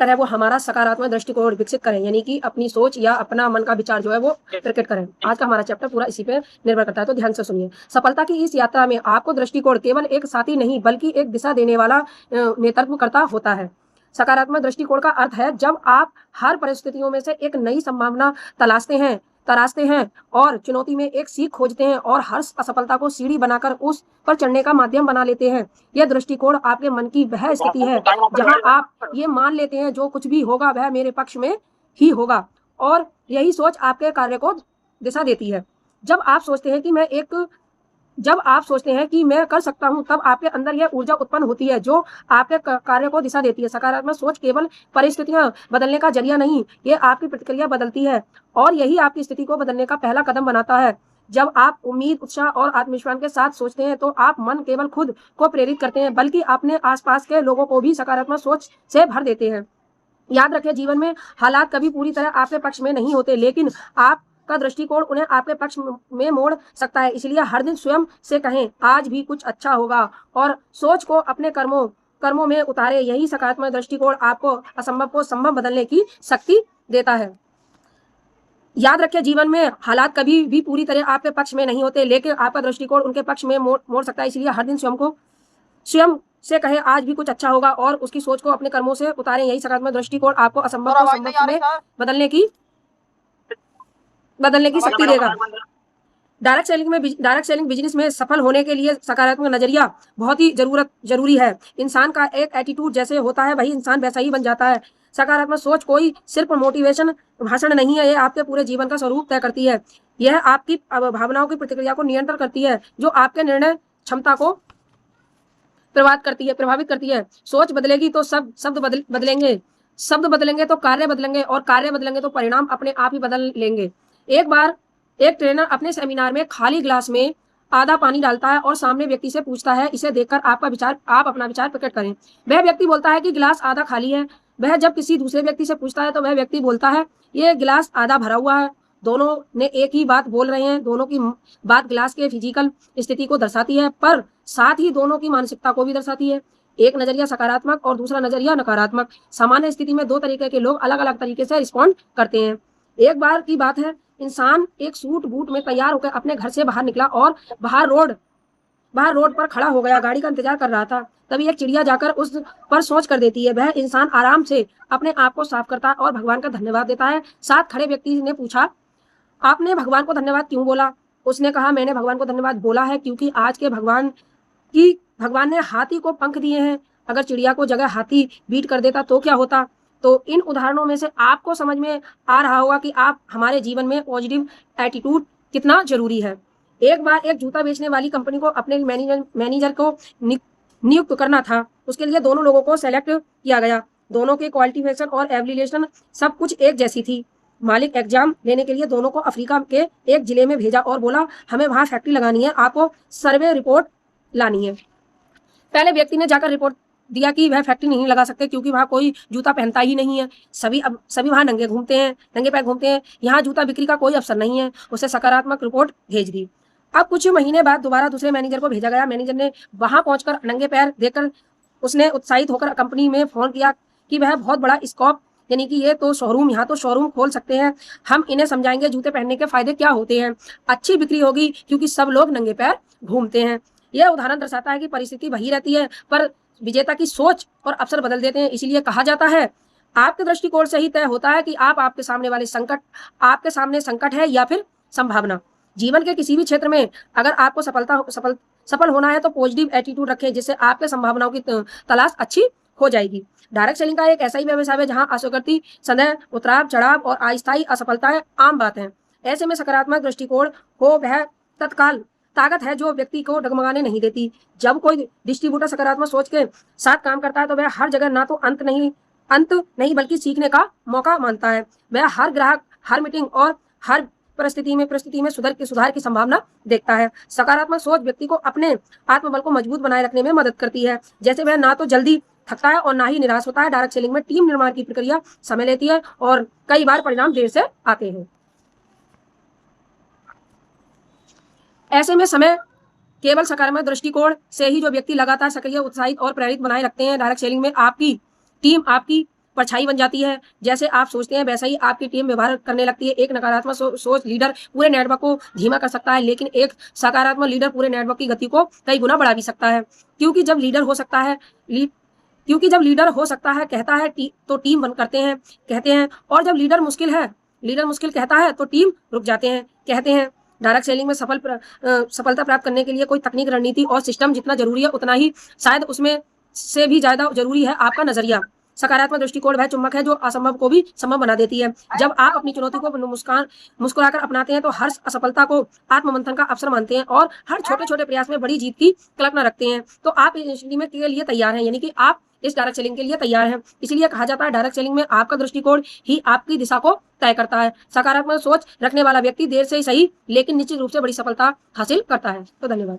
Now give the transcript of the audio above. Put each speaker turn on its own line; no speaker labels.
तरह वो हमारा सकारात्मक दृष्टिकोण विकसित करें, यानी कि अपनी सोच या अपना मन का विचार जो है वो प्रकट करें। आज का हमारा चैप्टर पूरा इसी पे निर्भर करता है, तो ध्यान से सुनिए। सफलता की इस यात्रा में आपको दृष्टिकोण केवल एक साथी नहीं बल्कि एक दिशा देने वाला नेतृत्वकर्ता होता है। सकारात्मक दृष्टिकोण का अर्थ है जब आप हर परिस्थितियों में से एक नई संभावना तराशते हैं और चुनौती में एक सीख खोजते हैं और हर असफलता को सीढ़ी बनाकर उस पर चढ़ने का माध्यम बना लेते हैं। यह दृष्टिकोण आपके मन की वह स्थिति है जहां आप ये मान लेते हैं जो कुछ भी होगा वह मेरे पक्ष में ही होगा, और यही सोच आपके कार्य को दिशा देती है। जब आप सोचते हैं कि मैं कर सकता हूं, तब आपके अंदर यह ऊर्जा उत्पन्न होती है जो आपके कार्य को दिशा देती है। सकारात्मक सोच केवल परिस्थितियां बदलने का जरिया नहीं, ये आपकी प्रतिक्रिया बदलती है और यही आपकी स्थिति को बदलने का पहला कदम बनाता है। जब आप उम्मीद, उत्साह और आत्मविश्वास के साथ सोचते हैं तो आप मन केवल खुद को प्रेरित करते हैं बल्कि अपने आसपास के लोगों को भी सकारात्मक सोच से भर देते हैं। याद रखें, जीवन में हालात कभी पूरी तरह आपके पक्ष में नहीं होते, लेकिन आपका दृष्टिकोण उन्हें आपके पक्ष में मोड़ सकता है। इसलिए हर दिन स्वयं से कहें आज भी कुछ अच्छा होगा और सोच को अपने कर्मों में उतारे। यही सकारात्मक दृष्टिकोण आपको असंभव को संभव बदलने की शक्ति देता है। याद रखें, जीवन में हालात कभी भी पूरी तरह आपके पक्ष में नहीं होते, लेकिन आपका दृष्टिकोण उनके पक्ष में मोड़ सकता है। इसलिए हर दिन स्वयं से कहें आज भी कुछ अच्छा होगा और उसकी सोच को अपने कर्मों से उतारें। यही सकारात्मक दृष्टिकोण आपको असंभव को संभव में बदलने की शक्ति देगा। डायरेक्ट सेलिंग बिजनेस में सफल होने के लिए सकारात्मक नजरिया बहुत ही जरूरी है। इंसान का एक एटीट्यूड जैसे होता है वही इंसान वैसा ही बन जाता है। सकारात्मक सोच कोई सिर्फ मोटिवेशन भाषण नहीं है, यह आपके पूरे जीवन का स्वरूप तय करती है। यह आपकी भावनाओं की प्रतिक्रिया को नियंत्रण करती है जो आपके निर्णय क्षमता को प्रभावित करती है। सोच बदलेगी तो शब्द बदलेंगे तो कार्य बदलेंगे और कार्य बदलेंगे तो परिणाम अपने आप ही बदल लेंगे। एक बार एक ट्रेनर अपने सेमिनार में खाली ग्लास में आधा पानी डालता है और सामने व्यक्ति से पूछता है, इसे देखकर आप अपना विचार प्रकट करें। वह व्यक्ति बोलता है कि गिलास आधा खाली है। वह जब किसी दूसरे व्यक्ति से पूछता है तो वह व्यक्ति बोलता है ये गिलास आधा भरा हुआ है। दोनों ने एक ही बात बोल रहे हैं, दोनों की बात गिलास के फिजिकल स्थिति को दर्शाती है पर साथ ही दोनों की मानसिकता को भी दर्शाती है। एक नजरिया सकारात्मक और दूसरा नजरिया नकारात्मक। सामान्य स्थिति में दो तरीके के लोग अलग अलग तरीके से रिस्पॉन्ड करते हैं। एक बार की बात है, इंसान एक सूट बूट में तैयार होकर अपने घर से बाहर निकला और बाहर रोड पर खड़ा हो गया, गाड़ी का इंतजार कर रहा था। तभी एक चिड़िया जाकर उस पर सोच कर देती है। वह इंसान आराम से अपने आप को साफ करता है और भगवान का धन्यवाद देता है। साथ खड़े व्यक्ति ने पूछा, आपने भगवान को धन्यवाद क्यों बोला? उसने कहा, मैंने भगवान को धन्यवाद बोला है क्योंकि आज के भगवान ने हाथी को पंख दिए हैं। अगर चिड़िया को जगह हाथी बीट कर देता तो क्या होता? तो इन उदाहरणों में से आपको समझ में आ रहा होगा कि आप हमारे जीवन में पॉजिटिव एटीट्यूड कितना जरूरी है। एक बार एक जूता बेचने वाली कंपनी को अपने मैनेजर को नियुक्त करना था। उसके लिए दोनों लोगों को सेलेक्ट किया गया। दोनों के क्वालिफिकेशन और एबिलिटी सब कुछ एक जैसी थी। मालिक एग्जाम लेने के लिए दोनों को अफ्रीका के एक जिले में भेजा और बोला, हमें वहां फैक्ट्री लगानी है, आपको सर्वे रिपोर्ट लानी है। पहले व्यक्ति ने जाकर रिपोर्ट दिया कि वह फैक्ट्री नहीं लगा सकते क्योंकि वहां कोई जूता पहनता ही नहीं है। सभी वहां नंगे पैर घूमते हैं, यहाँ जूता बिक्री का कोई अवसर नहीं है। उसे सकारात्मक रिपोर्ट भेज दी। अब कुछ महीने बाद दोबारा दूसरे मैनेजर को भेजा गया। मैनेजर ने वहां पहुंचकर नंगे पैर देखकर उसने उत्साहित होकर कंपनी में फोन किया कि वह बहुत बड़ा स्कोप, यानी कि यहाँ तो शोरूम खोल सकते हैं। हम इन्हें समझाएंगे जूते पहनने के फायदे क्या होते हैं। अच्छी बिक्री होगी क्योंकि सब लोग नंगे पैर घूमते हैं। यह उदाहरण दर्शाता है कि परिस्थिति वही रहती है पर विजेता की सोच और अवसर बदल देते हैं। इसीलिए कहा जाता है आपके दृष्टिकोण से ही तय होता है कि आपके सामने संकट है या फिर संभावना। जीवन के किसी भी क्षेत्र में अगर आपको सफल होना है तो पॉजिटिव एटीट्यूड रखें, जिससे आपके संभावनाओं की तलाश अच्छी हो जाएगी। डायरेक्ट सेलिंग का एक ऐसा ही व्यवसाय है जहां असुकृति, सदैव उतराव चढ़ाव और अस्थायी असफलताएं आम बात है। ऐसे में सकारात्मक दृष्टिकोण हो वह तत्काल ताकत है जो व्यक्ति को डगमगाने नहीं देती। जब कोई डिस्ट्रीब्यूटर सकारात्मक सोच के साथ काम करता है तो वह हर जगह ना तो अंत नहीं बल्कि सीखने का मौका मानता है। वह हर ग्राहक, हर मीटिंग और हर परिस्थिति में सुधार की संभावना देखता है। सकारात्मक सोच व्यक्ति को अपने आत्मबल को मजबूत बनाए रखने में मदद करती है। जैसे वह ना तो जल्दी थकता है और ना ही निराश होता है। डायरेक्ट सेलिंग में टीम निर्माण की प्रक्रिया समय लेती है और कई बार परिणाम देर से आते हैं। ऐसे में समय केवल सकारात्मक दृष्टिकोण से ही जो व्यक्ति लगातार सक्रिय, उत्साहित और प्रेरित बनाए रखते हैं। डायरेक्ट सेलिंग में आपकी टीम आपकी परछाई बन जाती है। जैसे आप सोचते हैं वैसा ही आपकी टीम व्यवहार करने लगती है। एक नकारात्मक सोच लीडर पूरे नेटवर्क को धीमा कर सकता है, लेकिन एक सकारात्मक लीडर पूरे नेटवर्क की गति को कई गुना बढ़ा भी सकता है। क्योंकि जब लीडर हो सकता है कहता है तो टीम बन करते हैं कहते हैं, और जब लीडर मुश्किल कहता है तो टीम रुक जाते हैं कहते हैं। डायरेक्ट सेलिंग में सफलता प्राप्त करने के लिए कोई तकनीक, रणनीति और सिस्टम जितना जरूरी है उतना ही शायद उसमें से भी ज्यादा जरूरी है आपका नजरिया। सकारात्मक दृष्टिकोण वह चुंबक है जो असंभव को भी संभव बना देती है। जब आप अपनी चुनौती को मुस्कुराकर अपनाते हैं तो हर असफलता को आत्ममंथन का अवसर मानते हैं और हर छोटे छोटे प्रयास में बड़ी जीत की कल्पना रखते हैं, तो आप इस स्थिति में के लिए तैयार हैं, यानी कि आप इस डायरेक्ट सेलिंग के लिए तैयार हैं। इसीलिए कहा जाता है डायरेक्ट सेलिंग में आपका दृष्टिकोण ही आपकी दिशा को तय करता है। सकारात्मक सोच रखने वाला व्यक्ति देर से ही सही लेकिन निश्चित रूप से बड़ी सफलता हासिल करता है। तो धन्यवाद।